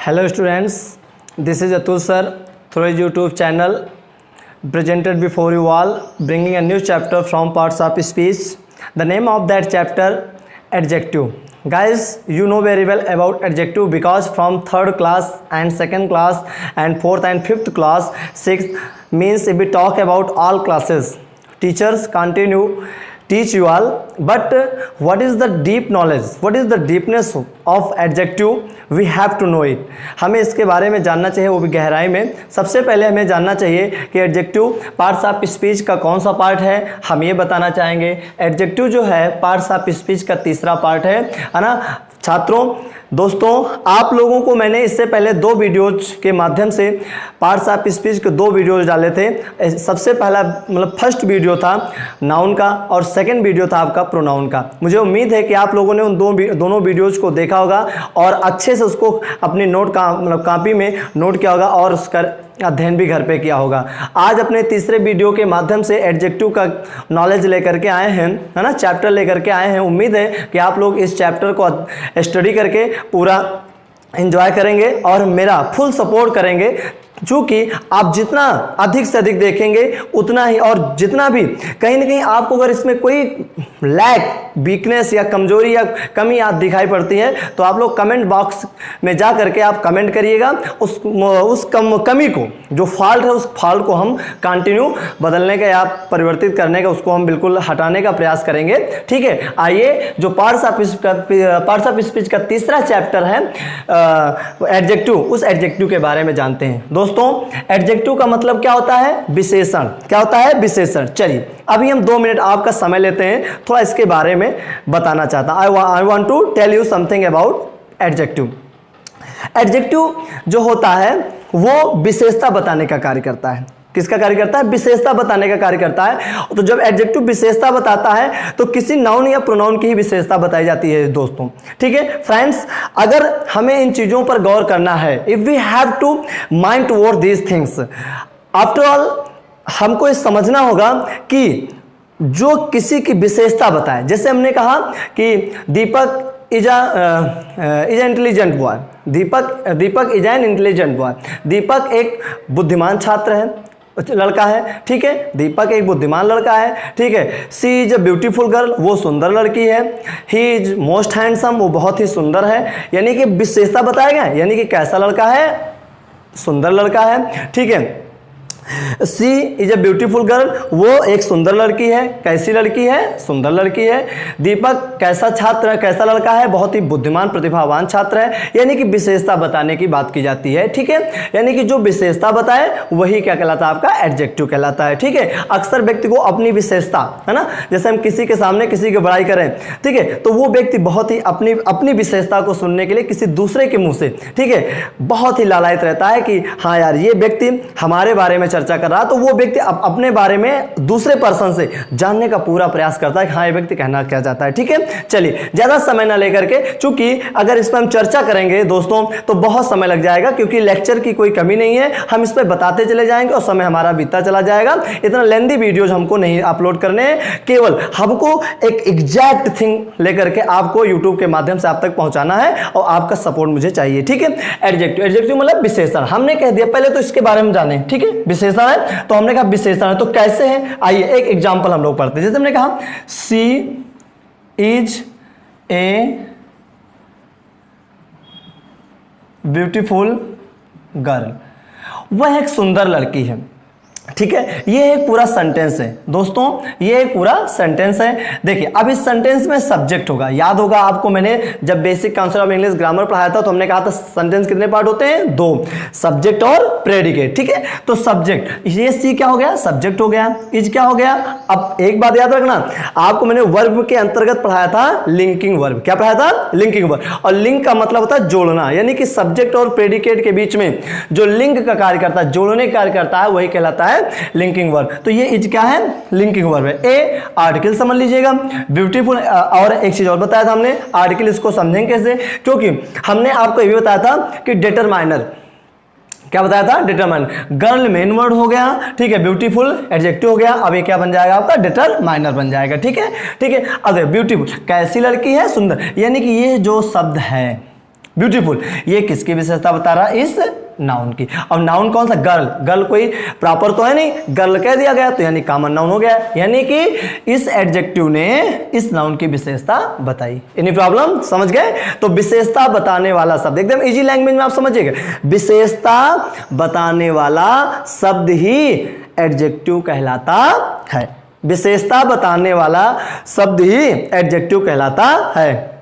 Hello students, this is Atul sir through his YouTube channel presented before you all, bringing a new chapter from parts of speech. The name of that chapter, adjective. Guys, you know very well about adjective because from third class and second class and fourth and fifth class, sixth means if we talk about all classes, teachers continue teach you all, but what is the deep knowledge, what is the deepness of adjective, we have to know it. हमें इसके बारे में जानना चाहिए, वो भी गहराई में. सबसे पहले हमें जानना चाहिए कि एडजेक्टिव पार्ट्स ऑफ स्पीच का कौन सा पार्ट है, हम ये बताना चाहेंगे. एडजेक्टिव जो है पार्ट्स ऑफ स्पीच का तीसरा पार्ट है ना छात्रों. दोस्तों, आप लोगों को मैंने इससे पहले दो वीडियोज के माध्यम से पार्ट्स ऑफ स्पीच के दो वीडियोज डाले थे. सबसे पहला मतलब फर्स्ट वीडियो था नाउन का और सेकंड वीडियो था आपका प्रोनाउन का. मुझे उम्मीद है कि आप लोगों ने उन दोनों वीडियोज को देखा होगा और अच्छे से उसको अपनी नोट का मतलब कॉपी में नोट किया होगा और उसका अध्ययन भी घर पे किया होगा. आज अपने तीसरे वीडियो के माध्यम से एडजेक्टिव का नॉलेज लेकर के आए हैं, है ना, चैप्टर लेकर के आए हैं. उम्मीद है कि आप लोग इस चैप्टर को स्टडी करके पूरा एंजॉय करेंगे और मेरा फुल सपोर्ट करेंगे. चूँकि आप जितना अधिक से अधिक देखेंगे उतना ही, और जितना भी कहीं ना कहीं आपको अगर इसमें कोई लैक, वीकनेस या कमजोरी या कमी आप दिखाई पड़ती है तो आप लोग कमेंट बॉक्स में जा करके आप कमेंट करिएगा. उस कमी को, जो फॉल्ट है उस फॉल्ट को हम कंटिन्यू बदलने का या परिवर्तित करने का, उसको हम बिल्कुल हटाने का प्रयास करेंगे. ठीक है, आइए जो पार्ट्स ऑफ स्पीच का तीसरा चैप्टर है एडजेक्टिव, उस एडजेक्टिव के बारे में जानते हैं. दोस्तों, एडजेक्टिव का मतलब क्या होता है? विशेषण. क्या होता है? विशेषण. चलिए अभी हम 2 मिनट आपका समय लेते हैं, थोड़ा इसके बारे में बताना चाहता हूं. I want to tell you something about adjective. Adjective जो होता है वो विशेषता बताने का कार्य करता है. किसका कार्य करता है? विशेषता बताने का कार्य करता है. तो जब एडजेक्टिव विशेषता बताता है तो किसी नाउन या प्रोनाउन की ही विशेषता बताई जाती है दोस्तों. ठीक है फ्रेंड्स, अगर हमें इन चीजों पर गौर करना है, if we have to mind toward these things, after all हमको ये समझना होगा कि जो किसी की विशेषता बताए, जैसे हमने कहा कि Deepak is an intelligent boy. Deepak is an intelligent boy. Deepak एक बुद्धिमान छात्र है, लड़का है. ठीक है, दीपक एक बुद्धिमान लड़का है. ठीक है, सी इज अ ब्यूटीफुल गर्ल, वो सुंदर लड़की है. ही इज मोस्ट हैंडसम, वो बहुत ही सुंदर है. यानी कि विशेषता बताया गया, यानी कि कैसा लड़का है? सुंदर लड़का है. ठीक है, सी इज अ ब्यूटीफुल गर्ल, वो एक सुंदर लड़की है. कैसी लड़की है? सुंदर लड़की है. दीपक कैसा छात्र है, कैसा लड़का है? बहुत ही बुद्धिमान प्रतिभावान छात्र है. यानी कि विशेषता बताने की बात की जाती है. ठीक है, यानी कि जो विशेषता बताए वही क्या कहलाता है? आपका एडजेक्टिव कहलाता है. ठीक है, अक्सर व्यक्ति को अपनी विशेषता, है ना, जैसे हम किसी के सामने किसी की बड़ाई करें, ठीक है, तो वो व्यक्ति बहुत ही अपनी विशेषता को सुनने के लिए किसी दूसरे के मुंह से, ठीक है, बहुत ही लालायित रहता है कि हाँ यार ये व्यक्ति हमारे बारे में चर्चा कर रहा, तो वो व्यक्ति अपने बारे में दूसरे पर्सन से जानने का पूरा प्रयास करता है कि हाँ ये व्यक्ति कहना क्या चाहता है. ठीक है, चलिए ज्यादा समय ना लेकर के, चूंकि अगर इस पर हम चर्चा करेंगे दोस्तों तो बहुत समय लग जाएगा, क्योंकि लेक्चर की कोई कमी नहीं है, हम इस पर बताते चले जाएंगे और समय हमारा बीतता चला जाएगा. इतना लेंदी वीडियोज हमको नहीं अपलोड करने हैं, केवल हमको एक एग्जैक्ट थिंग लेकर के आपको यूट्यूब के माध्यम से आप तक पहुंचाना है और आपका सपोर्ट मुझे चाहिए. ठीक है, एडजेक्टिव मतलब विशेषण. हमने कह दिया, पहले तो इसके बारे में जाने. ठीक है, विशेषण है तो हमने कहा विशेषण है तो कैसे है, आइए एक एग्जांपल हम लोग पढ़ते हैं. जैसे हमने कहा सी इज ए ब्यूटीफुल गर्ल, वह एक सुंदर लड़की है. ठीक है, ये एक पूरा सेंटेंस है दोस्तों, ये एक पूरा सेंटेंस है. देखिए अब इस सेंटेंस में सब्जेक्ट होगा. याद होगा आपको, मैंने जब basic council of English grammar पढ़ाया था तो हमने कहा था सेंटेंस कितने पार्ट होते हैं? 2, सब्जेक्ट और प्रेडिकेट. ठीक है, तो सब्जेक्ट, ये सी क्या हो गया? सब्जेक्ट हो गया. इज क्या हो गया? अब एक बात याद रखना, आपको मैंने वर्ब के अंतर्गत पढ़ाया था लिंकिंग वर्ब. क्या पढ़ाया था? Linking verb. और लिंक का मतलब होता है जोड़ना, यानी कि सब्जेक्ट और प्रेडिकेट के बीच में जो लिंक का कार्य करता है, जोड़ने का कार्य करता है, वही कहलाता है लिंकिंग वर्ब. तो ये इज क्या है? लिंकिंग वर्ब है. ए आर्टिकल समझ लीजिएगा. ब्यूटीफुल, और एक चीज और बताया था हमने, आर्टिकल इसको समझेंगे कैसे, क्योंकि हमने आपको ये भी बताया था कि डिटरमाइनर, क्या बताया था? डिटरमाइनर. गर्ल मेन वर्ड हो गया. ठीक है, ब्यूटीफुल एडजेक्टिव हो गया. अब ये क्या बन जाएगा? आपका डिटरमाइनर बन जाएगा. ठीक है, ठीक है. अब ब्यूटीफुल, कैसी लड़की है? सुंदर. यानी कि ये जो शब्द है ब्यूटीफुल, ये किसकी विशेषता बता रहा है? इस नाउन की। अब नाउन कौन सा? गर्ल। गर्ल कोई प्रॉपर तो है नहीं, गर्ल कह दिया गया तो यानी कॉमन नाउन हो गया, यानी कि इस एडजेक्टिव ने इस नाउन की विशेषता बताई। Any problem? समझ गए? तो विशेषता बताने वाला शब्द, एकदम इजी लैंग्वेज में आप समझिएगा, विशेषता बताने वाला शब्द ही एडजेक्टिव कहलाता है। विशेषता बताने वाला शब्द ही एडजेक्टिव कहलाता है।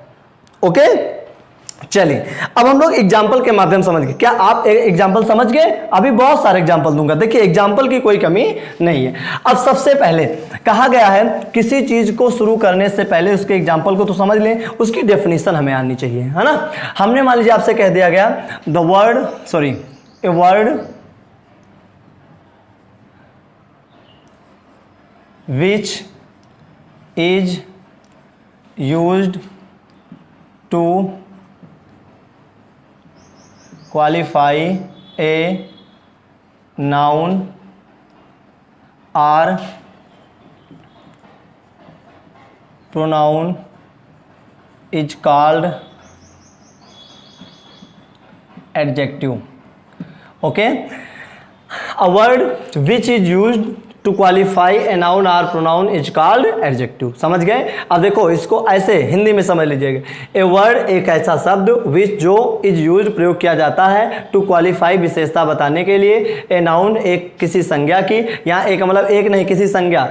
ओके, चलिए अब हम लोग एग्जाम्पल के माध्यम समझ गए। क्या आप एग्जाम्पल समझ गए? अभी बहुत सारे एग्जाम्पल दूंगा, देखिए एग्जाम्पल की कोई कमी नहीं है। अब सबसे पहले कहा गया है किसी चीज को शुरू करने से पहले उसके एग्जाम्पल को तो समझ लें, उसकी डेफिनेशन हमें आनी चाहिए, है ना। हमने मान लीजिए आपसे कह दिया गया a word which is used to qualify a noun or pronoun is called adjective. Okay, a word which is used to qualify a noun or pronoun is called adjective. समझ गए? अब देखो इसको ऐसे हिंदी में समझ लीजिएगा। ए वर्ड एक ऐसा शब्द विच जो इज यूज प्रयोग किया जाता है टू क्वालिफाई विशेषता बताने के लिए ए नाउन एक किसी संज्ञा की, यहाँ एक मतलब एक नहीं किसी संज्ञा,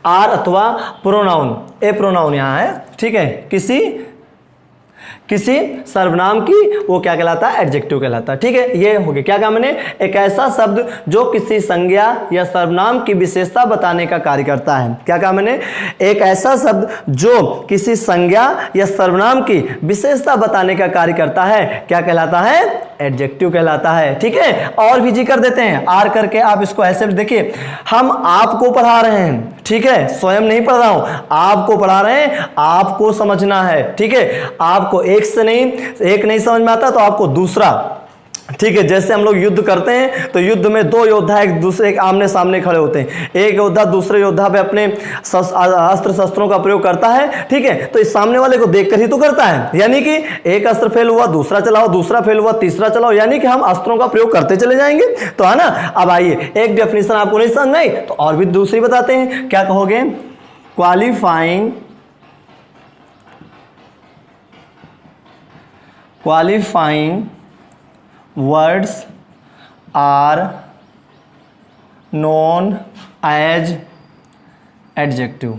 आर अथवा प्रोनाउन, ए प्रोनाउन यहाँ है, ठीक है, किसी सर्वनाम की, वो क्या कहलाता है? एडजेक्टिव कहलाता है। ठीक है, ये हो गया। क्या कहा मैंने? एक ऐसा शब्द जो किसी संज्ञा या सर्वनाम की विशेषता बताने का कार्य करता है। क्या कहा मैंने? एक ऐसा शब्द जो किसी संज्ञा या सर्वनाम की विशेषता बताने का कार्य करता है, क्या कहलाता है? एडजेक्टिव कहलाता है। ठीक है, और भी जिक्र देते हैं, आर करके आप इसको ऐसे देखिए, हम आपको पढ़ा रहे हैं, ठीक है, स्वयं नहीं पढ़ रहा हूं, आपको पढ़ा रहे हैं, आपको समझना है। ठीक है, आपको एक से नहीं, एक नहीं समझ में आता तो आपको दूसरा, ठीक है, जैसे हम लोग युद्ध करते हैं तो युद्ध में दो योद्धा एक दूसरे के आमने सामने खड़े होते हैं, एक योद्धा दूसरे योद्धा पे अपने अस्त्र शस्त्रों का प्रयोग करता है, ठीक है, तो इस सामने वाले को देखकर ही तो करता है, यानी कि एक अस्त्र फेल हुआ दूसरा चलाओ, दूसरा फेल हुआ तीसरा चलाओ, यानी कि हम अस्त्रों का प्रयोग करते चले जाएंगे, तो है ना। अब आइए, एक डेफिनेशन आपको नहीं समझ आई तो और भी दूसरी बताते हैं। क्या कहोगे? Qualifying words are known as adjective.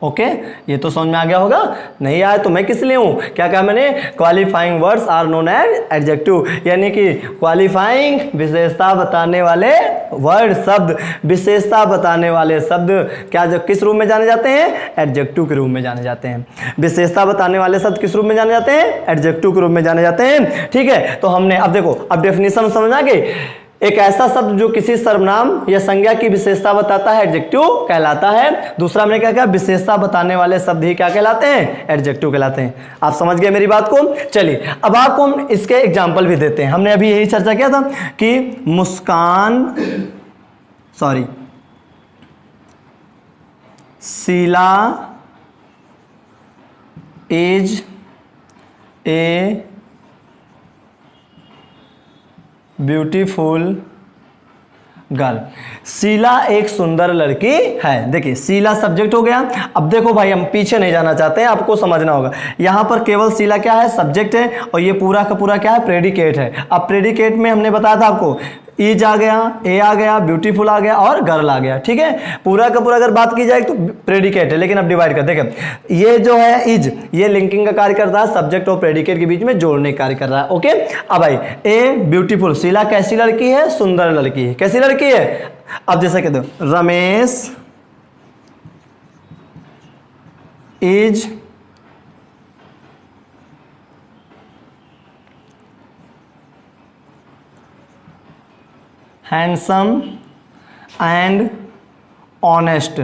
Okay, ये तो समझ में आ गया होगा। नहीं आया तो मैं किस लिए हूं? क्या कहा मैंने? Qualifying words are known as adjective, यानी कि क्वालिफाइंग विशेषता बताने वाले वर्ड, शब्द विशेषता बताने वाले शब्द क्या जो किस रूप में जाने जाते हैं? एडजेक्टिव के रूप में जाने जाते हैं। विशेषता बताने वाले शब्द किस रूप में जाने जाते हैं? एडजेक्टिव के रूप में जाने जाते हैं। ठीक है, तो हमने अब देखो, अब डेफिनेशन समझ आ गई। एक ऐसा शब्द जो किसी सर्वनाम या संज्ञा की विशेषता बताता है, एडजेक्टिव कहलाता है। दूसरा हमने क्या कहा? विशेषता बताने वाले शब्द ही क्या कहलाते हैं? एडजेक्टिव कहलाते हैं। आप समझ गए मेरी बात को? चलिए अब आपको हम इसके एग्जाम्पल भी देते हैं। हमने अभी यही चर्चा किया था कि Sheela is a beautiful girl. Sheela एक सुंदर लड़की है। देखिए, शीला सब्जेक्ट हो गया। अब देखो भाई, हम पीछे नहीं जाना चाहते हैं, आपको समझना होगा। यहां पर केवल शीला क्या है? सब्जेक्ट है, और ये पूरा का पूरा क्या है? प्रेडिकेट है। अब प्रेडिकेट में हमने बताया था आपको, इज आ गया, ए आ गया, ब्यूटीफुल आ गया और गर्ल आ गया। ठीक है, पूरा का पूरा अगर बात की जाए तो प्रेडिकेट है, लेकिन अब डिवाइड कर देखें, ये जो है इज, ये लिंकिंग का कार्य करता है, सब्जेक्ट और प्रेडिकेट के बीच में जोड़ने का कार्य कर रहा है। ओके, अब भाई ए ब्यूटीफुल, शीला कैसी लड़की है? सुंदर लड़की है। कैसी लड़की है? अब जैसे कहते हो, Ramesh is handsome and honest.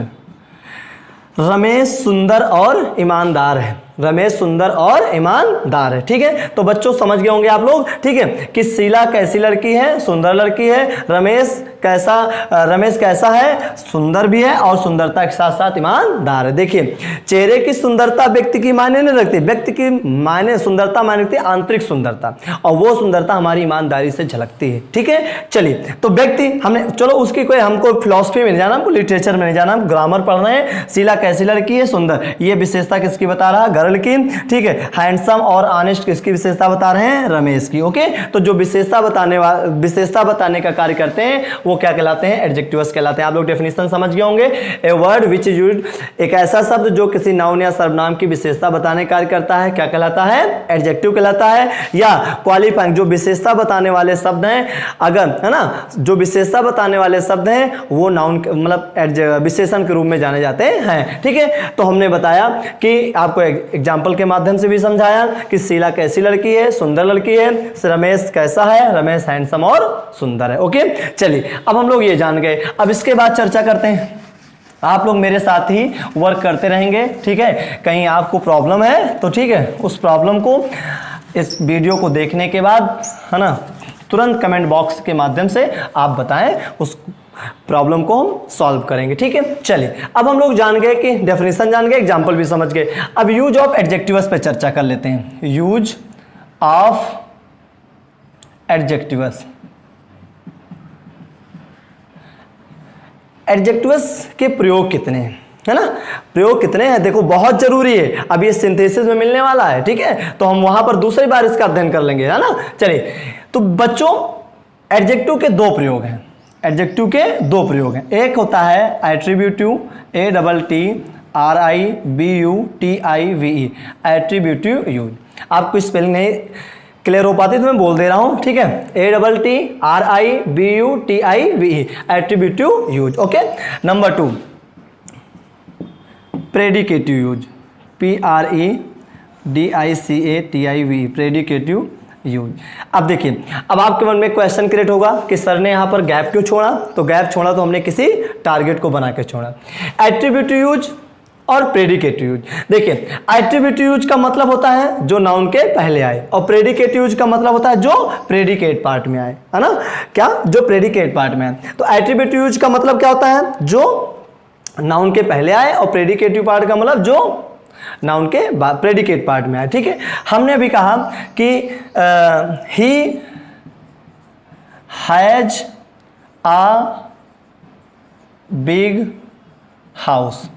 Ramesh सुंदर और ईमानदार है। रमेश सुंदर और ईमानदार है। ठीक है, तो बच्चों समझ गए होंगे आप लोग। ठीक है, कि शीला कैसी लड़की है? सुंदर लड़की है। रमेश रमेश कैसा है, सुंदर भी है और सुंदरता के साथ साथ ईमानदार है। देखिए चेहरे की सुंदरता व्यक्ति की मायने नहीं रखती, व्यक्ति की मायने सुंदरता मायने रखती है आंतरिक सुंदरता, और वो सुंदरता हमारी ईमानदारी से झलकती है। ठीक है, चलिए तो व्यक्ति हमने, चलो उसकी कोई हमको फिलॉसफी में नहीं जाना, हमको लिटरेचर में नहीं जाना, हम ग्रामर पढ़ रहे हैं। शीला कैसी लड़की है, सुंदर, ये विशेषता किसकी बता रहा है, गर्ल की। ठीक है, हैंडसम और ऑनेस्ट किसकी विशेषता बता रहे हैं, रमेश की। ओके, तो जो विशेषता बताने का कार्य करते हैं वो क्या कहलाते हैं, एडजेक्टिव्स कहलाते हैं। आप लोग डेफिनेशन समझ गए होंगे। A word which is used, एक ऐसा शब्द जो किसी नाउन या सर्वनाम की विशेषता बताने का कार्य करता है, क्या कहलाता है, एडजेक्टिव कहलाता है। या क्वालिफाइंग, जो विशेषता बताने वाले शब्द हैं, अगर है ना, जो विशेषता बताने वाले शब्द हैं वो नाउन मतलब विशेषण के रूप में जाने जाते हैं। ठीक है, तो हमने बताया कि आपको एग्जाम्पल के माध्यम से भी समझाया कि शीला कैसी लड़की है, सुंदर लड़की है, रमेश कैसा है, रमेश हैंडसम और सुंदर है। ओके, चलिए अब हम लोग ये जान गए। अब इसके बाद चर्चा करते हैं, आप लोग मेरे साथ ही वर्क करते रहेंगे। ठीक है, कहीं आपको प्रॉब्लम है तो ठीक है, उस प्रॉब्लम को इस वीडियो को देखने के बाद है ना तुरंत कमेंट बॉक्स के माध्यम से आप बताएं, उस प्रॉब्लम को हम सॉल्व करेंगे। ठीक है, चलिए अब हम लोग जान गए कि डेफिनेशन जान गए, एग्जाम्पल भी समझ गए। अब यूज ऑफ एडजेक्टिव्स पे चर्चा कर लेते हैं। यूज ऑफ एडजेक्टिव्स, एडजेक्टिव्स के प्रयोग कितने हैं, है ना, प्रयोग कितने हैं, देखो बहुत जरूरी है। अब ये सिंथेसिस में मिलने वाला है। ठीक है, तो हम वहां पर दूसरी बार इसका अध्ययन कर लेंगे, है ना। चलिए तो बच्चों एडजेक्टिव के दो प्रयोग हैं, एडजेक्टिव के दो प्रयोग हैं। एक होता है एट्रीब्यूटिव, ATTRIBUTIVE, एट्रीब्यूटिव यूज। आपको स्पेलिंग नहीं क्लियर हो पाती तो मैं बोल दे रहा हूं। ठीक है, ATTRIBUTIVE, attributive use. Okay, number 2 predicative use, PREDICATIVE, predicative use. अब देखिए, अब आपके मन में क्वेश्चन क्रिएट होगा कि सर ने यहाँ पर गैप क्यों छोड़ा, तो गैप छोड़ा तो हमने किसी टारगेट को बना के छोड़ा। एट्रीब्यूटिव यूज और प्रेडिकेटिव यूज, देखिए एट्रीब्यूटिव यूज का मतलब होता है जो नाउन के पहले आए, और प्रेडिकेटिव यूज का मतलब होता है जो प्रेडिकेट पार्ट में आए, है ना, क्या, जो प्रेडिकेट पार्ट में आए। तो एट्रीब्यूटिव यूज का मतलब क्या होता है, जो नाउन के पहले आए, और प्रेडिकेटिव पार्ट का मतलब जो नाउन के बाद प्रेडिकेट पार्ट में आए। ठीक है, हमने अभी कहा कि he has a big house,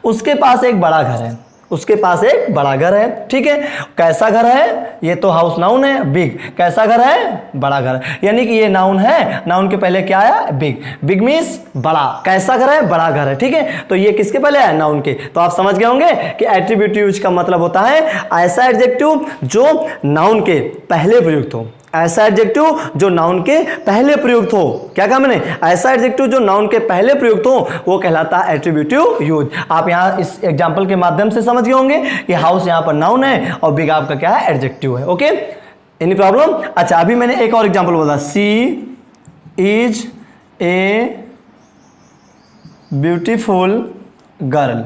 उसके पास एक बड़ा घर है, उसके पास एक बड़ा घर है। ठीक है, कैसा घर है, ये तो हाउस नाउन है, बिग, कैसा घर है, बड़ा घर, यानी कि ये नाउन है, नाउन के पहले क्या आया, बिग, बिग मीन्स बड़ा, कैसा घर है, बड़ा घर है। ठीक है, तो ये किसके पहले आया, नाउन के। तो आप समझ गए होंगे कि एट्रीब्यूटिव यूज का मतलब होता है ऐसा एडजेक्टिव जो नाउन के पहले प्रयुक्त हो, ऐसा एडजेक्टिव जो नाउन के पहले प्रयुक्त हो। क्या कहा मैंने, ऐसा एडजेक्टिव जो नाउन के पहले प्रयुक्त हो वो कहलाता है एट्रीब्यूटिव यूज। आप यहां इस एग्जांपल के माध्यम से समझ गए होंगे कि हाउस यहां पर नाउन है और बिग आपका क्या है, एडजेक्टिव है। Okay, any problem. अच्छा, अभी मैंने एक और एग्जांपल बोला, सी इज ए ब्यूटीफुल गर्ल,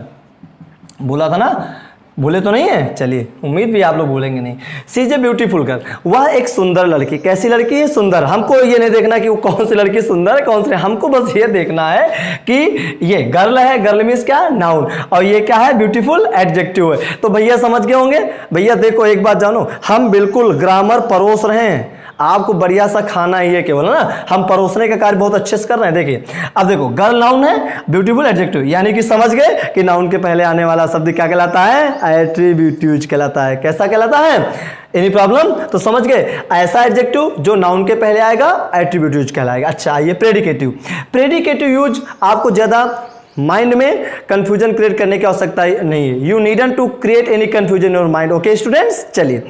बोला था ना, भूले तो नहीं है, चलिए उम्मीद भी आप लोग भूलेंगे नहीं। सी इज ए ब्यूटीफुल गर्ल, वह एक सुंदर लड़की, कैसी लड़की है, सुंदर। हमको ये नहीं देखना कि वो कौन सी लड़की सुंदर है कौन सी, हमको बस ये देखना है कि ये गर्ल है, गर्ल मीन्स क्या, नाउन, और ये क्या है, ब्यूटीफुल, एडजेक्टिव है। तो भैया समझ गए होंगे। भैया देखो एक बात जानो, हम बिल्कुल ग्रामर परोस रहे हैं, आपको बढ़िया सा खाना ही है केवल, ना, हम परोसने का कार्य बहुत अच्छे से कर रहे हैं। देखिए अब देखो, गर्ल नाउन है, ब्यूटीफुल एडजेक्टिव, यानी कि समझ गए कि नाउन के पहले आने वाला शब्द क्या कहलाता है, एट्रीब्यूटिव कहलाता है। कैसा कहलाता है, एनी प्रॉब्लम, तो समझ गए, ऐसा एडजेक्टिव जो नाउन के पहले आएगा एट्रीब्यूटिव कहलाएगा। अच्छा, ये प्रेडिकेटिव, प्रेडिकेटिव यूज आपको ज्यादा माइंड में कंफ्यूजन क्रिएट करने की आवश्यकता नहीं है, you needn't to create any confusion in your mind. Okay students, चलिए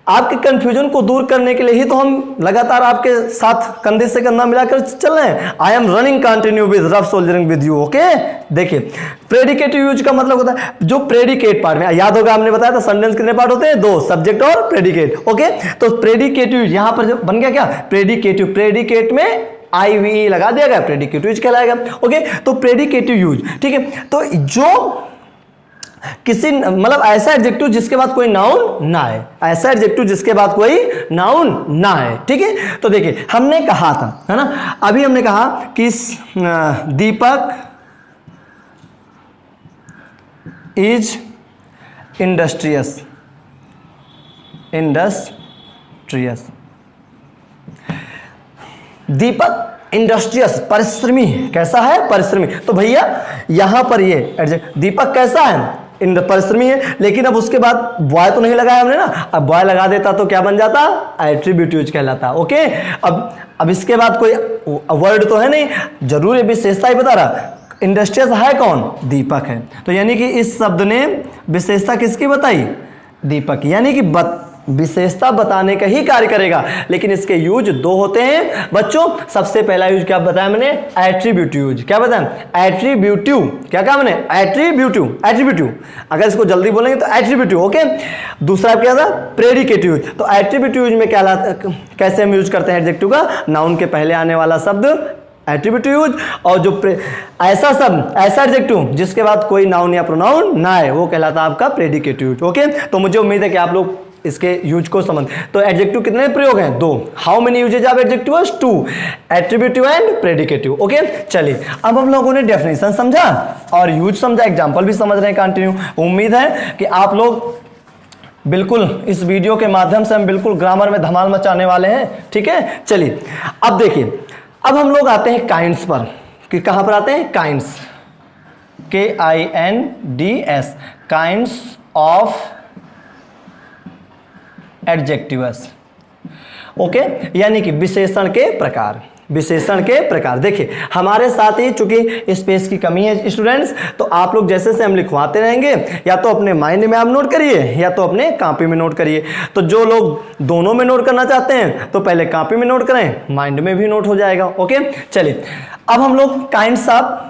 आपके कंफ्यूजन को दूर करने के लिए ही तो हम लगातार आपके साथ कंधे से कंधा मिलाकर चल रहे हैं। I am running continue with rough soldiering with you. Okay, देखिए प्रेडिकेटिव यूज का मतलब होता है जो प्रेडिकेट पार्ट में, याद होगा हमने बताया था सेंटेंस कितने पार्ट होते हैं, दो, सब्जेक्ट और प्रेडिकेट। ओके, तो प्रेडिकेटिव यहां पर जो बन गया क्या, प्रेडिकेटिव, प्रेडिकेट में IVE लगा दिया गया, प्रेडिकेटिव यूज कहलाएगा। ओके, तो प्रेडिकेटिव यूज, ठीक है, तो जो किसी मतलब ऐसा एडजेक्टिव जिसके बाद कोई नाउन ना है, ऐसा एडजेक्टिव जिसके बाद कोई नाउन ना है, ठीक है। तो देखिए हमने कहा था, है ना, अभी हमने कहा कि Deepak is industrious, industrious, Deepak industrious परिश्रमी, कैसा है, परिश्रमी। तो भैया यहां पर ये दीपक कैसा है, परिश्रमी है, लेकिन अब उसके बाद बॉय तो नहीं लगाया हमने ना, अब बॉय लगा देता तो क्या बन जाता, एट्रीब्यूटिव कहलाता। ओके, अब इसके बाद कोई वर्ड तो है नहीं, जरूर विशेषता ही बता रहा, इंडस्ट्रियस है कौन, दीपक है। तो यानी कि इस शब्द ने विशेषता किसकी बताई, दीपक, यानी कि विशेषता बताने का ही कार्य करेगा, लेकिन इसके यूज दो होते हैं बच्चों। सबसे पहला यूज क्या बताया मैंने, एट्रीब्यूटिव यूज, क्या बताया, एट्रीब्यूटिव, क्या कहा मैंने, एट्रीब्यूटिव, एट्रीब्यूटिव, अगर इसको जल्दी बोलेंगे तो एट्रीब्यूटिव। ओके, दूसरा क्या था, प्रेडिकेटिव यूज। तो एट्रीब्यूटिव यूज में क्या कैसे हम यूज करते हैं एडजेक्टिव का, नाउन के पहले आने वाला शब्द एट्रीब्यूटिव यूज, और जो ऐसा शब्द, ऐसा एडजेक्टिव जिसके बाद कोई नाउन या प्रोनाउन ना है, वो कहलाता है आपका प्रेडिकेटिव यूज। ओके, तो मुझे उम्मीद है कि आप लोग इसके यूज को समझ। तो एडजेक्टिव कितने प्रयोग हैं, दो। How many usages of adjectives, two, attributive and predicative. Okay, चलिए अब हम लोगों ने डेफिनेशन समझा और यूज समझा, एग्जांपल भी समझ रहे हैं कंटिन्यू। उम्मीद है कि आप लोग बिल्कुल इस वीडियो के माध्यम से हम बिल्कुल ग्रामर में धमाल मचाने वाले हैं, ठीक है। चलिए अब देखिए, अब हम लोग आते हैं काइंड्स पर, कि कहां पर आते हैं, kinds, KINDS, kinds of adjectives. Okay, यानी कि विशेषण के प्रकार, विशेषण के प्रकार। देखिए हमारे साथ ही चूंकि स्पेस की कमी है स्टूडेंट्स, तो आप लोग जैसे से हम लिखवाते रहेंगे, या तो अपने माइंड में आप नोट करिए या तो अपने कॉपी में नोट करिए। तो जो लोग दोनों में नोट करना चाहते हैं तो पहले कॉपी में नोट करें, माइंड में भी नोट हो जाएगा। ओके, चलिए अब हम लोग काइंड्स ऑफ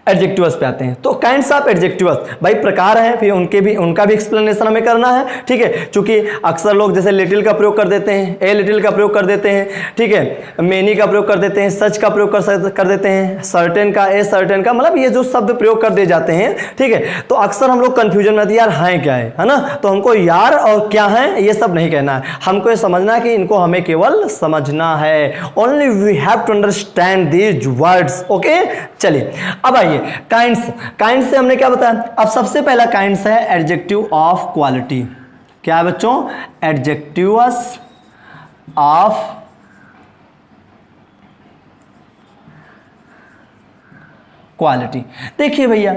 एडजेक्टिव्स पे आते हैं। तो काइंड्स ऑफ एडजेक्टिव्स भाई प्रकार है, फिर उनका भी एक्सप्लेनेशन हमें करना है, ठीक है। क्योंकि अक्सर लोग जैसे लिटिल का प्रयोग कर देते हैं, ए लिटिल का प्रयोग कर देते हैं, ठीक है, मेनी का प्रयोग कर देते हैं, सच का प्रयोग कर देते हैं, सर्टेन का, ए सर्टेन का, मतलब ये जो शब्द प्रयोग कर दिए जाते हैं, ठीक है। तो अक्सर हम लोग कंफ्यूजन में आते हैं, यार है क्या है ना। तो हमको यार और क्या है ये सब नहीं कहना है, हमको ये समझना है कि इनको हमें केवल समझना है। Only we have to understand these words. Okay, चलिए अब आइए काइंड्स। काइंड्स से हमने क्या बताया, अब सबसे पहला काइंड्स है एडजेक्टिव ऑफ क्वालिटी। क्या है बच्चों, एडजेक्टिव्स ऑफ क्वालिटी। देखिए भैया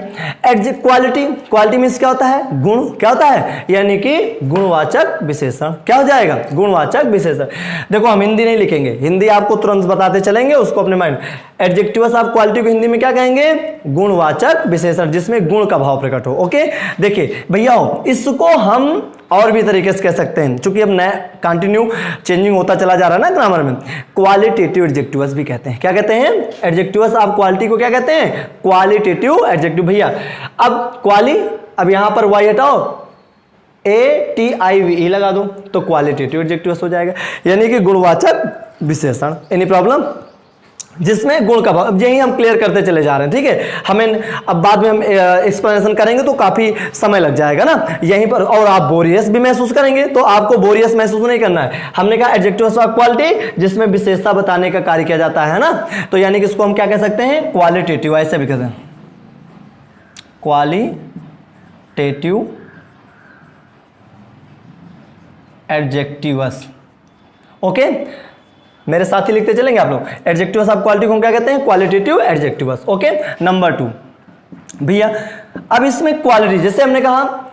क्वालिटी, क्वालिटी मीन्स क्या होता है, गुण, क्या होता है, यानी कि गुणवाचक विशेषण। क्या हो जाएगा, गुणवाचक विशेषण। देखो हम हिंदी नहीं लिखेंगे, हिंदी आपको तुरंत बताते चलेंगे, उसको अपने माइंड। एडजेक्टिव्स ऑफ क्वालिटी को हिंदी में क्या कहेंगे, गुणवाचक विशेषण, जिसमें गुण का भाव प्रकट हो। ओके, देखिए भैया इसको हम और भी तरीके से कह सकते हैं, चूंकि अब नया कंटिन्यू चेंजिंग होता चला जा रहा है ना ग्रामर में। क्वालिटेटिव एडजेक्टिव्स भी कहते हैं। क्या कहते हैं, एडजेक्टिव्स ऑफ क्वालिटी को क्या कहते हैं, क्वालिटेटिव एडजेक्टिव। भैया अब अब यहां पर वाई हटाओ, ATIVE लगा दो तो क्वालिटेटिव एडजेक्टिव्स हो जाएगा, यानी कि गुणवाचक विशेषण। एनी प्रॉब्लम, जिसमें गुण का भाव। अब यही हम क्लियर करते चले जा रहे हैं, ठीक है। हमें अब बाद में हम एक्सप्लेनेशन करेंगे तो काफी समय लग जाएगा ना यहीं पर, और आप बोरियस भी महसूस करेंगे। तो आपको बोरियस महसूस नहीं करना है। हमने कहा एडजेक्टिव्स ऑफ क्वालिटी, जिसमें विशेषता बताने का कार्य किया जाता है ना, तो यानी कि इसको हम क्या कह सकते हैं, क्वालिटेटिव, ऐसे भी कहते हैं, क्वालिटेटिव एडजेक्टिव्स। ओके, मेरे साथ ही लिखते चलेंगे आप लोग। एडजेक्टिव्स ऑफ क्वालिटी को हम क्या कहते हैं, क्वालिटेटिव एडजेक्टिव्स। ओके, नंबर 2 भैया, अब इसमें क्वालिटी, जैसे हमने कहा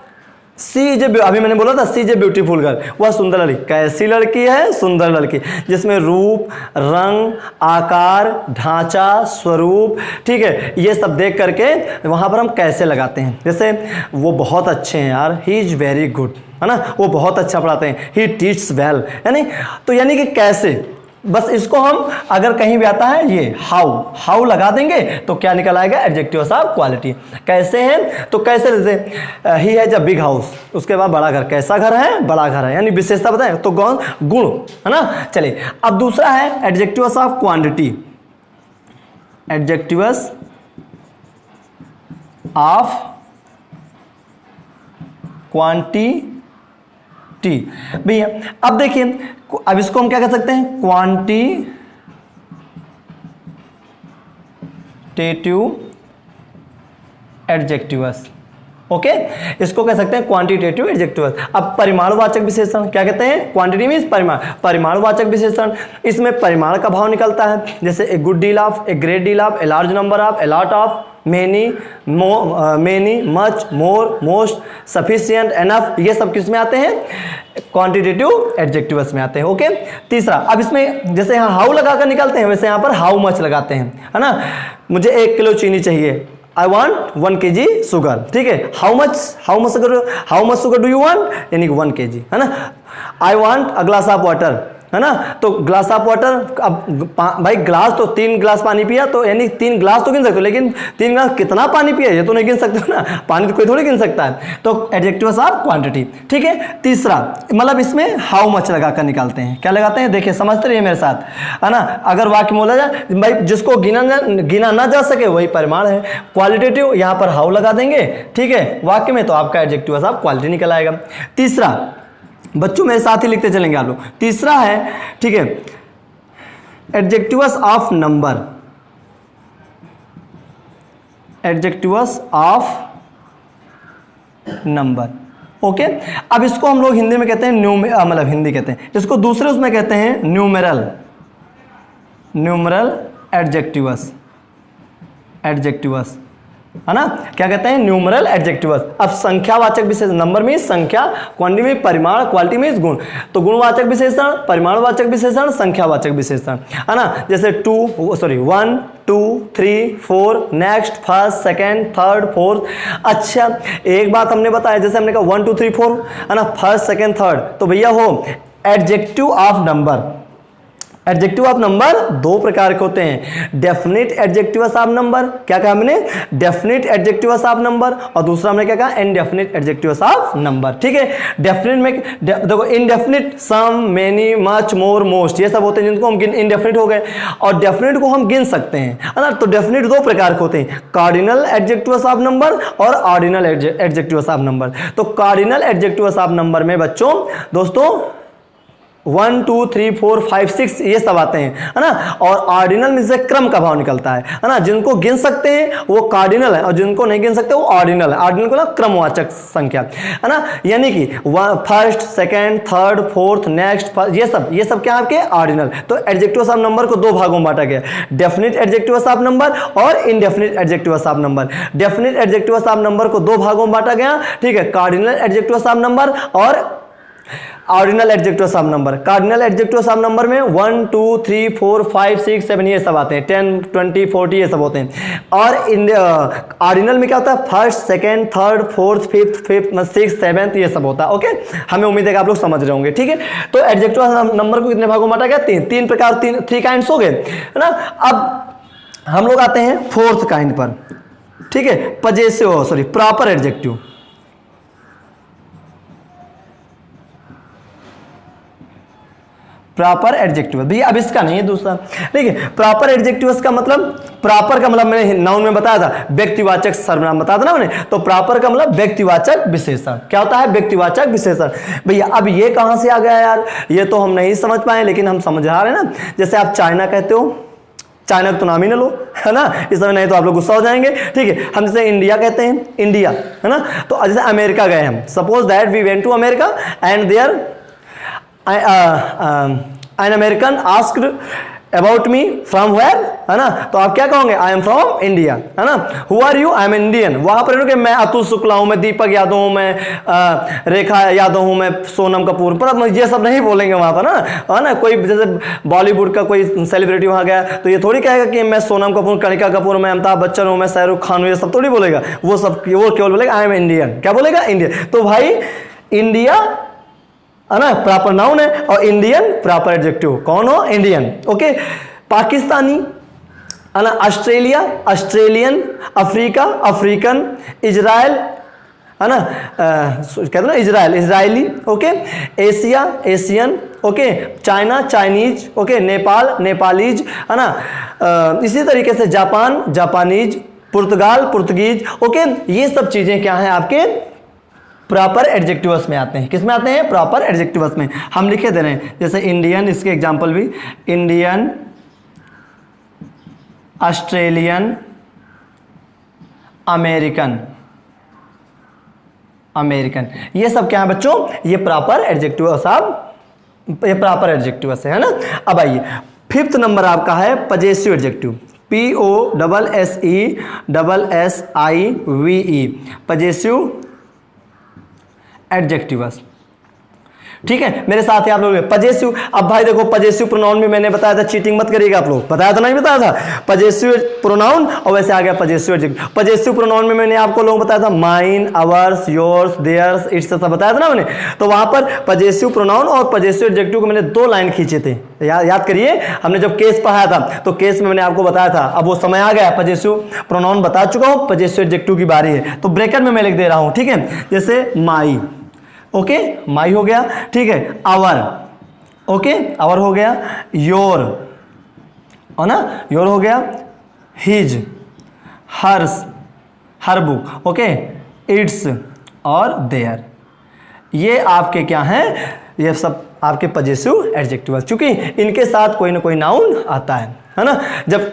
सी इज ए, अभी मैंने बोला था सी इज ए ब्यूटीफुल गर्ल, वह सुंदर लड़की। कैसी लड़की है, सुंदर लड़की, जिसमें रूप, रंग, आकार, ढांचा, स्वरूप, ठीक है, ये सब देख करके वहां पर हम कैसे लगाते हैं। जैसे वो बहुत अच्छे हैं यार, ही इज वेरी गुड, है ना, वो बहुत अच्छा पढ़ाते हैं, ही टीच वेल, यानी कि कैसे। बस इसको हम अगर कहीं भी आता है ये हाउ लगा देंगे तो क्या निकल आएगा, एडजेक्टिव्स ऑफ क्वालिटी। कैसे हैं, तो कैसे, जैसे he has a big house, उसके बाद बड़ा घर, कैसा घर है, बड़ा घर है, यानी विशेषता बताएं तो गुण, है ना। चलिए अब दूसरा है adjectives of quantity. Adjectives of quantity. भैया अब देखिए, अब इसको हम क्या कह सकते हैं, क्वांटिटेटिव एडजेक्टिव्स। ओके, इसको कह सकते हैं क्वांटिटेटिव एडजेक्टिव्स। अब परिमाणवाचक विशेषण क्या कहते हैं, क्वांटिटी मींस परिमाण, परिमाणवाचक विशेषण, इसमें परिमाण का भाव निकलता है, जैसे a good deal of, a great deal of, a large number of, a lot of, many, many, much, more, most, sufficient, enough, ये सब किस में आते हैं, क्वांटिटेटिव एडजेक्टिव्स में आते हैं। ओके, तीसरा, अब इसमें जैसे यहाँ हाउ लगाकर निकलते हैं, वैसे यहाँ पर हाउ मच लगाते हैं, है ना। मुझे 1 किलो चीनी चाहिए, I want 1 kg शुगर, ठीक है। How much sugar do you want, यानी 1 kg, है ना। I want a glass of water, है ना। तो ग्लास ऑफ वाटर, अब भाई ग्लास तो 3 ग्लास पानी पिया, तो यानी 3 ग्लास तो गिन सकते हो, लेकिन 3 ग्लास कितना पानी पिया ये तो नहीं गिन सकते हो ना, पानी तो कोई थोड़ी गिन सकता है। तो एडजेक्टिव्स ऑफ क्वांटिटी, ठीक है। तीसरा, मतलब इसमें हाउ मच लगाकर निकालते हैं, क्या लगाते हैं, देखिए समझते रहिए मेरे साथ, है ना। अगर वाक्य बोला जाए भाई जिसको गिना ना जा सके वही परिमाण है। क्वालिटेटिव, यहाँ पर हाउ लगा देंगे, ठीक है, वाक्य में, तो आपका एडजेक्टिव्स ऑफ क्वालिटी निकल आएगा। तीसरा, बच्चों मेरे साथ ही लिखते चलेंगे आप लोग। तीसरा है, ठीक है, adjectives of number, adjectives of number. Okay, अब इसको हम लोग हिंदी में कहते हैं मतलब हिंदी कहते हैं, इसको दूसरे उसमें कहते हैं न्यूमेरल, न्यूमेरल एडजेक्टिव्स, एडजेक्टिव्स, है ना। क्या कहते हैं, न्यूमरल एडजेक्टिव्स। अब संख्यावाचक विशेषण, नंबर में संख्या, क्वांटिटी में परिमाण, क्वालिटी में गुण, तो गुणवाचक विशेषण, परिमाणवाचक विशेषण, संख्यावाचक विशेषण, है ना। जैसे 1 2 3 4, next, first, second, third, fourth. अच्छा, एक बात हमने बताया, जैसे हमने कहा 1 2 3 4, है ना, फर्स्ट, सेकंड, थर्ड, तो भैया हो adjective of number. Adjective of number 2 प्रकार के होते हैं, डेफिनिट एडजेक्टिव्स ऑफ नंबर, क्या कहा हमने, डेफिनिट एडजेक्टिव्स ऑफ नंबर, और दूसरा हमने क्या कहा, इनडेफिनिट एडजेक्टिव्स ऑफ नंबर, ठीक है। डेफिनिट में देखो, इनडेफिनिट सम, मेनी, मच, मोर, मोस्ट, ये सब होते हैं जिनको हम इनडेफिनिट हो गए, और डेफिनिट को हम गिन सकते हैं, है ना। तो डेफिनिट 2 प्रकार के होते हैं, कार्डिनल एडजेक्टिव्स ऑफ नंबर और ऑर्डिनल एडजेक्टिव्स ऑफ नंबर। तो कार्डिनल एडजेक्टिव्स ऑफ नंबर में बच्चों, दोस्तों 1 2 3 4 5 6 ये सब आते हैं, है ना। और ऑर्डिनल में से क्रम का भाव निकलता है ना। जिनको गिन सकते हैं वो कार्डिनल है, और जिनको नहीं गिन सकते वो ऑर्डिनल है। ऑर्डिनल को ना क्रमवाचक संख्या, है ना, यानी कि first, second, third, fourth, next, ये सब क्या आपके ऑर्डिनल। तो एडजेक्टिव्स ऑफ नंबर को 2 भागों में बांटा गया, डेफिनिट एडजेक्टिव्स ऑफ नंबर और indefinite adjectives of number. Definite adjectives of number को 2 भागों में बांटा गया, ठीक है, कार्डिनल एडजेक्टिव्स ऑफ नंबर और ordinal adjectives of number. Cardinal adjectives of number में 1 2 3 4 5 6 7 ये सब आते हैं, 10 20 40 ये सब होते हैं। और ऑर्डिनल में क्या होता है, first, second, third, fourth, fifth, 6th 7th ये सब होता है। ओके, हमें उम्मीद है कि आप लोग समझ रहे होंगे, ठीक है। तो एडजेक्टिव नंबर को कितने भागों में बांटा गया, 3 प्रकार, 3 काइंड्स हो गए, है ना। अब हम लोग आते हैं 4th काइंड पर, ठीक है, possessive, proper adjective. Proper adjective, भैया अब इसका नहीं है दूसरा, ठीक है। प्रॉपर एडजेक्टिव्स का मतलब, प्रॉपर का मतलब मैंने नाउन में बताया था, व्यक्तिवाचक सर्वनाम बताया था ना मैंने। तो प्रॉपर का मतलब व्यक्तिवाचक विशेषण, क्या होता है, व्यक्तिवाचक विशेषण। भैया अब ये कहां से आ गया यार, ये तो हम नहीं समझ पाए, लेकिन हम समझ रहे हैं ना। जैसे आप चाइना कहते हो, चाइना का तो नाम ही ना लो, है ना, इस समय नहीं तो आप लोग गुस्सा हो जाएंगे, ठीक है। हम जैसे इंडिया कहते हैं, इंडिया, है ना। तो जैसे अमेरिका गए हम, suppose that we went to America and there an American asked about me from where, है ना। तो आप क्या कहोगे, I am from India, है ना। Who are you? I am Indian। वहां पर कि मैं अतुल शुक्ला हूं, मैं दीपक यादव हूं, मैं रेखा यादव हूं, मैं सोनम कपूर, पर ये सब नहीं बोलेंगे वहां पर ना, है ना। कोई जैसे बॉलीवुड का कोई सेलिब्रिटी वहां गया तो ये थोड़ी कहेगा कि मैं सोनम कपूर, कनिका कपूर, मैं अमिताभ बच्चन हूं, मैं शाहरुख खान हूं, ये सब थोड़ी बोलेगा। वो केवल बोलेगा आई एम इंडियन, क्या बोलेगा, इंडियन। तो भाई इंडिया, है ना, प्रॉपर नाउन है, और इंडियन प्रॉपर एडजेक्टिव। कौन हो, इंडियन। ओके, पाकिस्तानी, है ना, Australia, Australian, Africa, African, Israel, है ना, कहते हैं ना Israel, Israeli. Okay, Asia, Asian. Okay, China, Chinese. Okay, Nepal, Nepalese, है ना। इसी तरीके से जापान, जापानीज, पुर्तगाल, पुर्तगीज। ओके, ये सब चीजें क्या हैं आपके प्रॉपर एडजेक्टिव्स में आते हैं। किस में आते हैं? प्रॉपर एडजेक्टिव्स में। हम लिखे दे रहे हैं जैसे इंडियन, इसके एग्जांपल भी इंडियन, ऑस्ट्रेलियन, अमेरिकन, अमेरिकन, ये सब क्या है बच्चों? ये प्रॉपर एडजेक्टिव्स, ये प्रॉपर एडजेक्टिव्स है ना। अब आइए, फिफ्थ नंबर आपका है possessive adjective, POSSESSIVE, possessive adjectives. ठीक है, मेरे साथ ही आप लोग पजेसिव। अब भाई देखो, पजेसिव प्रोनाउन में मैंने बताया था, चीटिंग मत करिएगा आप लोग, बताया था नहीं बताया था? पजेसिव प्रोनाउन और वैसे आ गया पजेसिव एडजेक्टिव। पजेसिव प्रोनाउन में मैंने आपको लोगों बताया था mine, ours, yours, theirs, its सब बताया था ना मैंने। तो वहां पर पजेसिव प्रोनाउन और पजेसिव एडजेक्टिव को मैंने 2 लाइन खींचे थे। याद करिए, हमने जब केस पढ़ाया था तो केस में मैंने आपको बताया था। अब वो समय आ गया, पजेसिव प्रोनाउन बता चुका हूं, पजेसिव एडजेक्टिव की बारी है। तो ब्रैकेट में मैं लिख दे रहा हूं, ठीक है। जैसे माई, ओके, माई हो गया, ठीक है। आवर, ओके, आवर हो गया। योर, हो ना, योर हो गया। His, hers, her book, okay. Its और देयर, ये आपके क्या हैं? ये सब आपके पजेसिव एडजेक्टिव, क्योंकि इनके साथ कोई ना कोई नाउन आता है ना। जब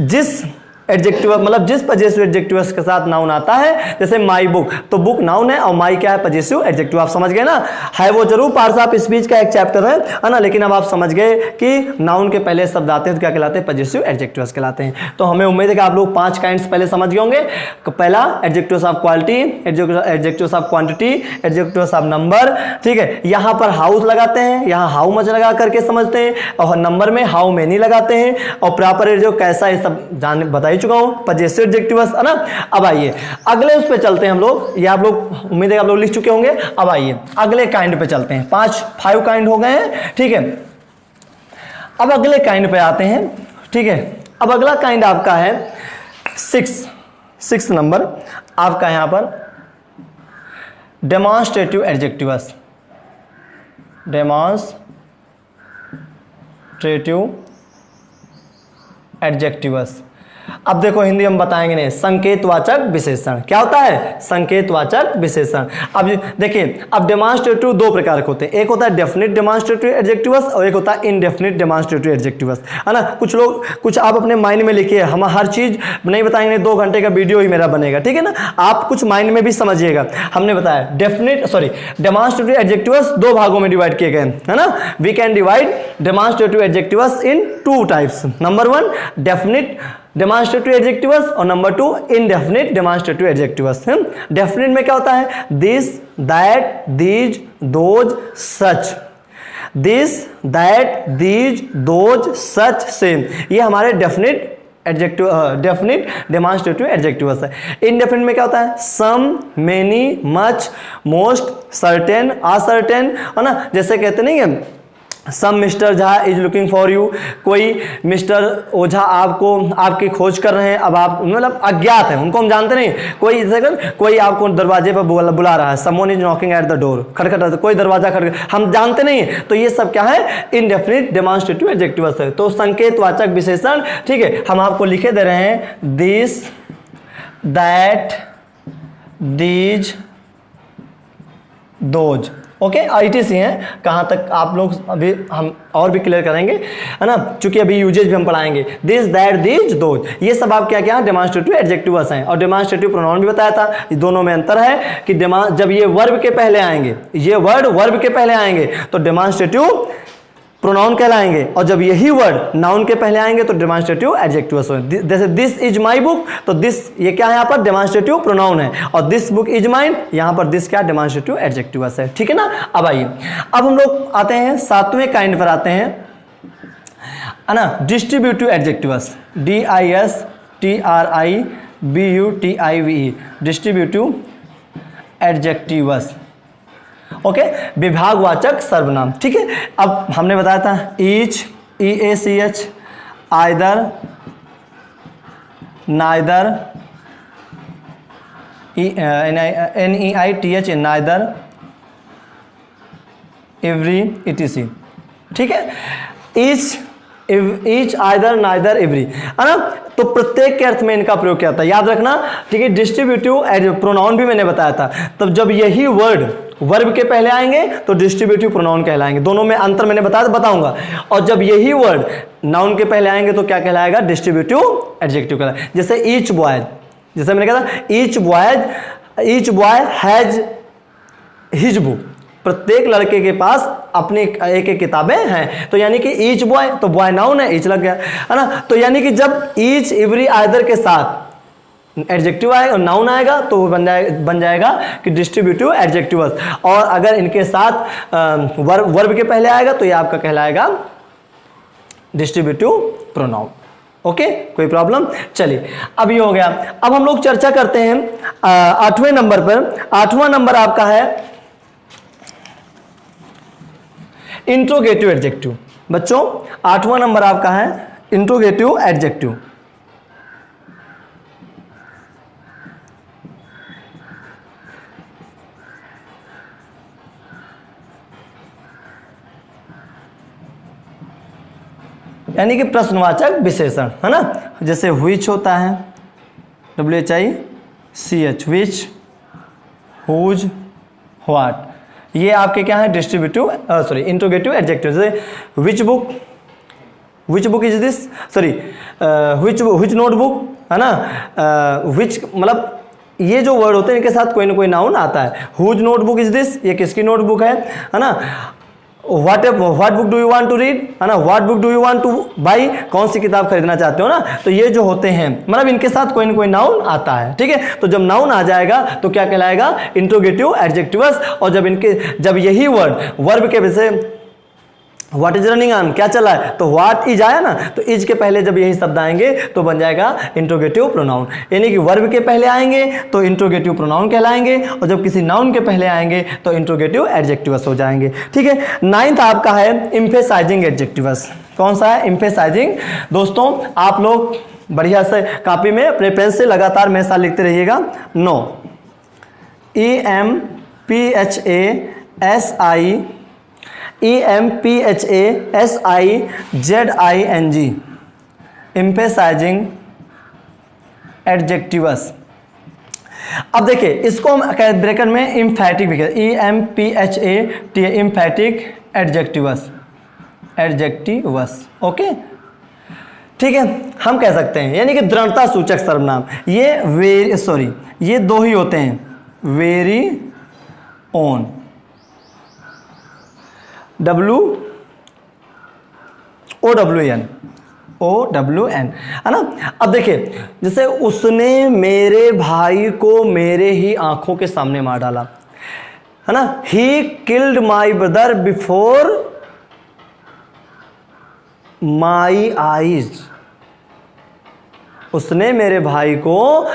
जिस एडजेक्टिव मतलब जिस पजेसिव एडजेक्टिव्स के साथ नाउन आता है, जैसे माई बुक, तो बुक नाउन है और माई क्या है? Possessive adjective. आप समझ गए ना? है वो जरूर पार्ट्स ऑफ स्पीच का एक चैप्टर है ना, लेकिन अब आप समझ गए कि नाउन के पहले शब्द आते हैं तो क्या कहलाते हैं? पजेसिव एडजेक्टिव्स कहलाते हैं। तो हमें उम्मीद है कि आप लोग 5 काइंड्स पहले समझ गए होंगे। पहला adjectives of quality, adjectives of quantity, adjectives of number, ठीक है। यहाँ पर हाउस लगाते हैं, यहाँ हाउ मच लगा करके समझते हैं, और नंबर में हाउ मेनी लगाते हैं, और प्रॉपर जो कैसा है सब जान बता चुका हूं, पजेसिव एडजेक्टिव्स है ना। अब आइए अगले उस पे चलते हैं हम लोग। ये आप लोग उम्मीद है आप लोग लिख चुके होंगे। अब आइए अगले काइंड पे चलते हैं। 5 काइंड हो गए हैं, ठीक है। अब अगले काइंड पे आते हैं, ठीक है। अब अगला काइंड आपका है 6 नंबर आपका यहां पर डेमॉन्स्ट्रेटिव एडजेक्टिव्स, डेमॉन्स्ट्रेटिव एडजेक्टिव्स। अब देखो हिंदी हम बताएंगे नहीं, संकेतवाचक विशेषण। क्या होता है? संकेतवाचक विशेषण। अब देखिए, अब डेमॉन्स्ट्रेटिव 2 प्रकार के होते हैं। एक होता है डेफिनिट डेमॉन्स्ट्रेटिव एडजेक्टिव्स और एक होता है इनडेफिनिट डेमॉन्स्ट्रेटिव एडजेक्टिव्स, है ना। कुछ आप अपने माइंड में लिखिए, हम हर चीज नहीं बताएंगे, 2 घंटे का वीडियो ही मेरा बनेगा, ठीक है ना। आप कुछ माइंड में भी समझिएगा। हमने बताया डेमॉन्स्ट्रेटिव एडजेक्टिव्स 2 भागों में डिवाइड किए गए, है ना। We can divide demonstrative adjectives in 2 types. Number 1 definite demonstrative adjectives और number 2 indefinite demonstrative adjectives. Definite में क्या होता है? This, that, these, those, such. This, that, these, those, such, same, ये हमारे definite adjective, definite demonstrative adjectives है। Indefinite में क्या होता है? Some, many, much, most, certain, uncertain, है ना। जैसे कहते नहीं है some mister Jha is looking for you, कोई मिस्टर ओझा आपकी खोज कर रहे हैं। अब आप मतलब अज्ञात है, उनको हम जानते नहीं। कोई आपको दरवाजे पर बुला रहा है, someone is knocking at the door, खटखट, कोई दरवाजा खटखट, हम जानते नहीं। तो ये सब क्या है? इनडेफिनिट डेमॉन्स्ट्रेटिव एडजेक्टिव्स है। तो संकेतवाचक विशेषण, ठीक है। हम आपको लिखे दे रहे हैं this, that, these, those, okay. ITC हैं, कहाँ तक आप लोग अभी हम और भी क्लियर करेंगे, है ना, क्योंकि अभी यूजेज भी हम पढ़ाएंगे। दिस, दैट, दीज, दोज, ये सब आप क्या डेमॉन्स्ट्रेटिव एडजेक्टिव्स हैं। और डेमॉन्स्ट्रेटिव प्रोनाउन भी बताया था, ये दोनों में अंतर है कि जब ये वर्ब के पहले आएंगे, ये वर्ड वर्ब के पहले आएंगे तो डेमॉन्स्ट्रेटिव प्रोनाउन कहलाएंगे, और जब यही वर्ड नाउन के पहले आएंगे तो डेमॉन्स्ट्रेटिव एडजेक्टिव्स होंगे। जैसे दिस इज माई बुक, तो दिस ये क्या है? यहाँ पर डेमॉन्स्ट्रेटिव प्रोनाउन है। और दिस बुक इज माइन, यहाँ पर दिस क्या? डेमॉन्स्ट्रेटिव एडजेक्टिव्स है, ठीक है ना। अब आइए, अब हम लोग आते हैं 7वें काइंड पर आते हैं, है ना, distributive adjectives, DISTRIBUTIVE, distributive adjectives, okay. विभागवाचक सर्वनाम, ठीक है। अब हमने बताया था each, EACH, either, neither, NEITH, neither, every, ETC, ठीक है। Each each, either, neither, every, है ना। तो प्रत्येक के अर्थ में इनका प्रयोग किया था, याद रखना, ठीक है। डिस्ट्रीब्यूटिव प्रोनाउन भी मैंने बताया था। तब जब यही वर्ड वर्ब के पहले आएंगे तो डिस्ट्रीब्यूटिव प्रोनाउन कहलाएंगे। दोनों में अंतर मैंने बताऊंगा। और जब यही वर्ड नाउन के पहले आएंगे तो क्या कहलाएगा? डिस्ट्रीब्यूटिव एडजेक्टिव कहलाएगा। जैसे ईच बॉयज, जैसे मैंने कहा था each boy has his book, प्रत्येक लड़के के पास अपनी एक एक किताबें हैं। तो यानी कि ईच बॉय, तो बॉय नाउन है, ईच लग गया, है ना। तो यानी कि जब ईच, एवरी, आइदर के साथ एडजेक्टिव आएगा और नाउन आएगा तो वो बन जाएगा कि डिस्ट्रीब्यूटिव एडजेक्टिव्स। और अगर इनके साथ वर्ब के पहले आएगा तो ये आपका कहलाएगा डिस्ट्रीब्यूटिव प्रोनाउन। ओके, कोई प्रॉब्लम? चलिए, अब ये हो गया। अब हम लोग चर्चा करते हैं 8वें नंबर पर। 8वां नंबर आपका है इंट्रोगेटिव एडजेक्टिव। बच्चों 8वां नंबर आपका है इंट्रोगेटिव एडजेक्टिव। यानी कि प्रश्नवाचक विशेषण, है ना। जैसे व्हिच होता है, WHICH, व्हिच, हुज, व्हाट, ये आपके क्या है? Distributive interrogative adjective. जैसे which book is this, which notebook, है ना। व्हिच मतलब ये जो वर्ड होते हैं इनके साथ कोई ना कोई नाउन आता है। हुज नोटबुक इज दिस, ये किसकी नोटबुक है ना। What book do you want to read, है ना। What book do you want to buy, कौन सी किताब खरीदना चाहते हो ना। तो ये जो होते हैं मतलब इनके साथ कोई ना कोई नाउन आता है, ठीक है। तो जब नाउन आ जाएगा तो क्या कहलाएगा? Interrogative adjectives. और जब यही वर्ब के वजह व्हाट इज रनिंग ऑन, क्या चला है, तो व्हाट इज आया ना, तो इज के पहले जब यही शब्द आएंगे तो बन जाएगा इंट्रोगेटिव प्रोनाउन। यानी कि वर्ब के पहले आएंगे तो इंट्रोगेटिव प्रोनाउन कहलाएंगे और जब किसी नाउन के पहले आएंगे तो इंट्रोगेटिव एडजेक्टिव्स हो जाएंगे, ठीक है। 9th आपका है एम्फेसाइजिंग एडजेक्टिव्स। कौन सा है? एम्फेसाइजिंग। दोस्तों आप लोग बढ़िया से कॉपी में अपने पेन से लगातार मेरे साथ लिखते रहिएगा। No, EMPHASIZING, emphasising adjectives. अब देखिए इसको हम ब्रैकेट में एम्फैटिक भी कहते हैं, EMPHAT, एम्फैटिक एडजेक्टिव्स। ओके, ठीक है, हम कह सकते हैं यानी कि दृढ़ता सूचक सर्वनाम। ये दो ही होते हैं, वेरी ऑन, OWN, है ना। अब देखिए जैसे उसने मेरे भाई को मेरे ही आंखों के सामने मार डाला, है ना। He killed my brother before my eyes, उसने मेरे भाई को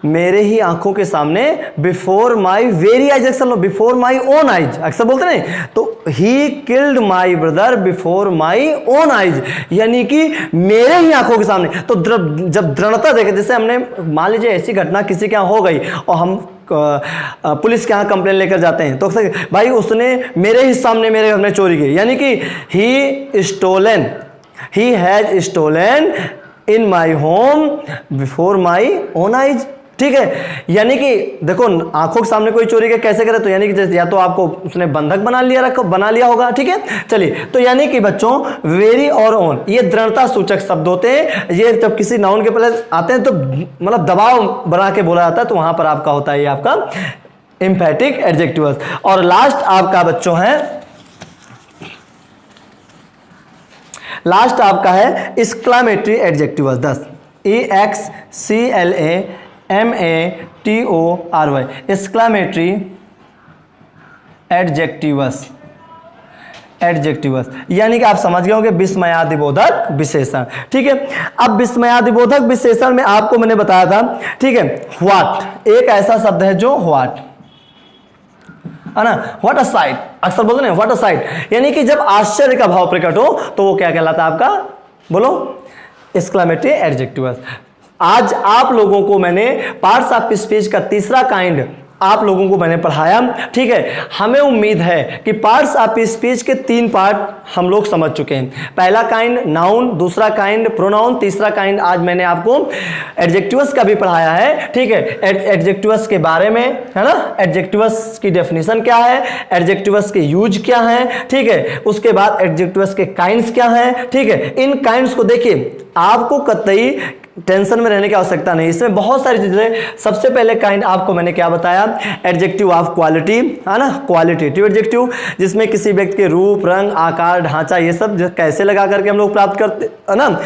मेरे ही आंखों के सामने, बिफोर माई वेरी आइज, अक्सर लो बिफोर माई ओन आइज, अक्सर बोलते नहीं, तो he killed my brother before my own eyes, यानी कि मेरे ही आंखों के सामने। तो जब दृढ़ता देखे, जैसे हमने मान लीजिए ऐसी घटना किसी के यहाँ हो गई और हम पुलिस के यहाँ कंप्लेन लेकर जाते हैं तो भाई उसने मेरे ही सामने मेरे घर में चोरी की, यानी कि he has stolen in my home before my own eyes, ठीक है। यानी कि देखो आंखों के सामने कोई चोरी के कैसे करे, तो यानी कि जैसे या तो आपको उसने बंधक बना लिया होगा, ठीक है। चलिए, तो यानी कि बच्चों वेरी और ऑन ये दृढ़ता सूचक शब्द होते हैं। ये जब किसी नाउन के पहले आते हैं तो मतलब दबाव बना के बोला जाता है, तो वहां पर आपका होता है ये आपका एम्फैटिक एडजेक्टिव्स। और लास्ट आपका बच्चों है, लास्ट आपका है exclamatory adjectives 10, EXCLAMATORY, exclamatory adjectives. यानी कि आप समझ गए होंगे विस्मयादिबोधक विशेषण, ठीक है। अब विस्मयादिबोधक विशेषण में आपको मैंने बताया था, ठीक है, व्हाट एक ऐसा शब्द है जो व्हाट, है ना, व्हाट अ साइट, अक्सर बोलते हैं व्हाट अ साइट, यानी कि जब आश्चर्य का भाव प्रकट हो तो वो क्या कहलाता है आपका, बोलो, एक्सक्लेमेटरी एडजेक्टिव्स। आज आप लोगों को मैंने पार्ट्स ऑफ स्पीच का तीसरा काइंड आप लोगों को मैंने पढ़ाया, ठीक है। हमें उम्मीद है कि पार्ट्स ऑफ स्पीच के 3 पार्ट हम लोग समझ चुके हैं। पहला काइंड नाउन, दूसरा काइंड प्रोनाउन, तीसरा काइंड आज मैंने आपको एडजेक्टिव्स का भी पढ़ाया है, ठीक है। एडजेक्टिव्स के बारे में, है ना, एडजेक्टिव्स की डेफिनेशन क्या है, एडजेक्टिव्स के यूज क्या है, ठीक है। उसके बाद एडजेक्टिव्स के काइंड्स क्या हैं, ठीक है। इन काइंड्स को देखिए, आपको कतई टेंशन में रहने की आवश्यकता नहीं, इसमें बहुत सारी चीजें। सबसे पहले काइंड आपको मैंने क्या बताया, एडजेक्टिव ऑफ क्वालिटी, है ना, क्वालिटेटिव एडजेक्टिव, जिसमें किसी व्यक्ति के रूप, रंग, आकार, ढांचा, ये सब कैसे लगा करके हम लोग प्राप्त करते, है ना।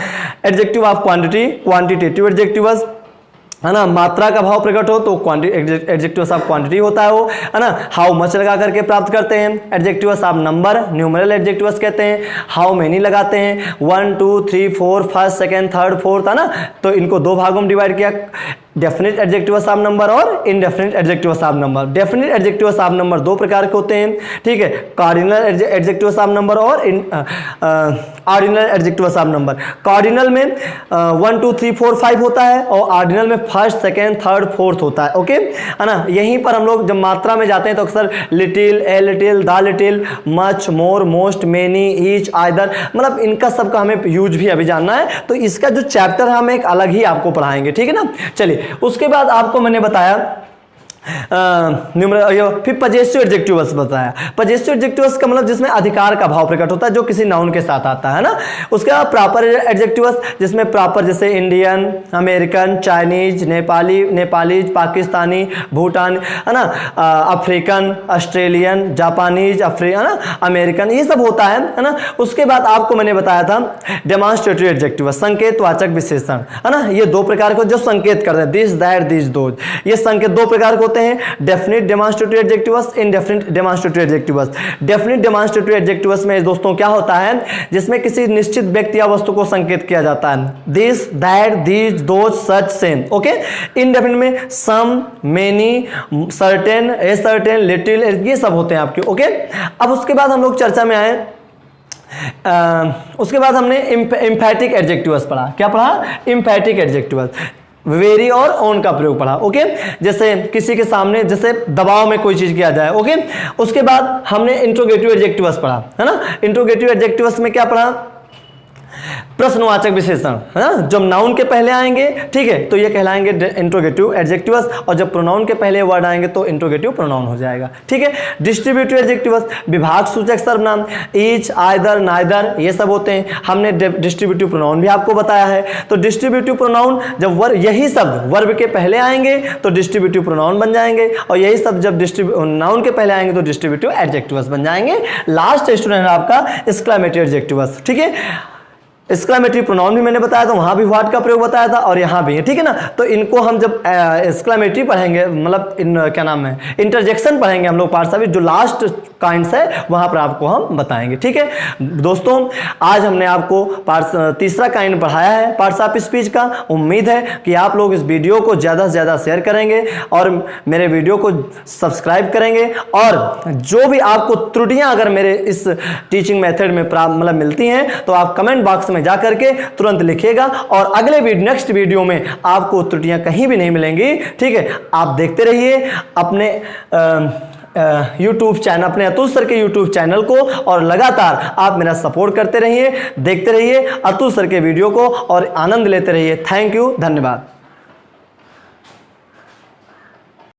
Adjective of quantity, quantitative adjectives, है ना, मात्रा का भाव प्रकट हो तो एडजेक्टिव्स ऑफ क्वांटिटी होता है वो, है ना। हाउ मच लगा करके प्राप्त करते हैं। Adjectives of number, numeral adjectives कहते हैं। हाउ मेनी लगाते हैं, 1 2 3 4 फर्स्ट, सेकंड, थर्ड, फोर्थ, है ना। तो इनको 2 भागों में डिवाइड किया, डेफिनेट एडजेक्टिव्स ऑफ नंबर और indefinite adjectives of number. Definite adjectives of number 2 प्रकार के होते हैं, ठीक है। कार्डिनल एडजेक्टिव्स ऑफ नंबर और ordinal adjectives of number. Cardinal में 1 2 3 4 5 होता है और ऑर्डिनल में फर्स्ट, सेकंड, थर्ड, फोर्थ होता है, ओके, है ना। यहीं पर हम लोग जब मात्रा में जाते हैं तो अक्सर little, a little, the little, much, more, most, many, each, either, मतलब इनका सबका हमें यूज भी अभी जानना है। तो इसका जो चैप्टर है हम एक अलग ही आपको पढ़ाएंगे, ठीक है ना। चलिए, उसके बाद आपको मैंने बताया फिर पजेसिव एडजेक्टिव्स बताया। पजेसिव एडजेक्टिव्स का मतलब जिसमें अधिकार का भाव प्रकट होता है, जो किसी नाउन के साथ आता है ना। उसके बाद प्रॉपर एडजेक्टिव्स, जिसमें प्रॉपर जैसे Indian, American, Chinese, Nepalese, Pakistani, Bhutan, है ना, अफ्रीकन, ऑस्ट्रेलियन, जापानीज, है ना, अमेरिकन, ये सब होता है ना। उसके बाद आपको मैंने बताया था डेमॉन्स्ट्रेटिव एडजेक्टिव्स, संकेतवाचक विशेषण, है ना। ये 2 प्रकार को जो संकेत करते हैं, दिस, दैट, दिस, दोज, ये संकेत 2 प्रकार को हैं। Definite demonstrative adjectives, indefinite demonstrative adjectives. Definite demonstrative adjectives में दोस्तों क्या होता है, जिसमें किसी निश्चित व्यक्ति या वस्तु को संकेत किया जाता है, this, that, these, those, such, same, okay. Indefinite में some, many, certain, a certain, little, ये सब होते हैं आपके, ओके। अब उसके बाद हम लोग चर्चा में आए, उसके बाद हमने एम्फैटिक एडजेक्टिव्स पढ़ा। क्या पढ़ा, एम्फैटिक एडजेक्टिव्स, वेरी और ऑन का प्रयोग पढ़ा, ओके। जैसे किसी के सामने जैसे दबाव में कोई चीज किया जाए, ओके। उसके बाद हमने इंट्रोगेटिव एडजेक्टिव्स पढ़ा, है ना। इंट्रोगेटिव एडजेक्टिव्स में क्या पढ़ा, प्रश्नवाचक विशेषण, है ना। जब नाउन के पहले आएंगे, ठीक है, तो ये कहलाएंगे इंट्रोगेटिव एडजेक्टिव्स, और जब प्रोनाउन के पहले वर्ड आएंगे तो इंट्रोगेटिव प्रोनाउन हो जाएगा, ठीक है। डिस्ट्रीब्यूटिव एडजेक्टिव्स, विभाग सूचक सर्वनाम, ईच, आइदर, नाइदर, ये सब होते हैं। हमने डिस्ट्रीब्यूटिव प्रोनाउन भी आपको बताया है। तो डिस्ट्रीब्यूटिव प्रोनाउन जब यही शब्द वर्ब के पहले आएंगे तो डिस्ट्रीब्यूटिव प्रोनाउन बन जाएंगे, और यही शब्द जब नाउन के पहले आएंगे तो डिस्ट्रीब्यूटिव एडजेक्टिव्स बन जाएंगे। लास्ट स्टूडेंट आपका एक्सक्लेमेटरी एडजेक्टिव्स, ठीक है। एक्सक्लेमेटरी प्रोनाउन भी मैंने बताया था, वहां भी व्हाट का प्रयोग बताया था, और यहां भी है, ठीक है ना। तो इनको हम जब एक्सक्लेमेटरी पढ़ेंगे, मतलब क्या नाम है, इंटरजेक्शन पढ़ेंगे हम लोग पार्ट्स ऑफ, जो लास्ट काइंड्स है वहां पर आपको हम बताएंगे, ठीक है दोस्तों। आज हमने आपको तीसरा काइंड पढ़ाया है पार्ट्स ऑफ स्पीच का। उम्मीद है कि आप लोग इस वीडियो को ज़्यादा से ज़्यादा शेयर करेंगे और मेरे वीडियो को सब्सक्राइब करेंगे, और जो भी आपको त्रुटियां अगर मेरे इस टीचिंग मेथड में मतलब मिलती हैं तो आप कमेंट बॉक्स में जा करके तुरंत लिखिएगा, और अगले नेक्स्ट वीडियो में आपको त्रुटियां कहीं भी नहीं मिलेंगी, ठीक है। आप देखते रहिए अपने YouTube चैनल, अपने अतुल सर के YouTube चैनल को, और लगातार आप मेरा सपोर्ट करते रहिए, देखते रहिए अतुल सर के वीडियो को और आनंद लेते रहिए। थैंक यू, धन्यवाद।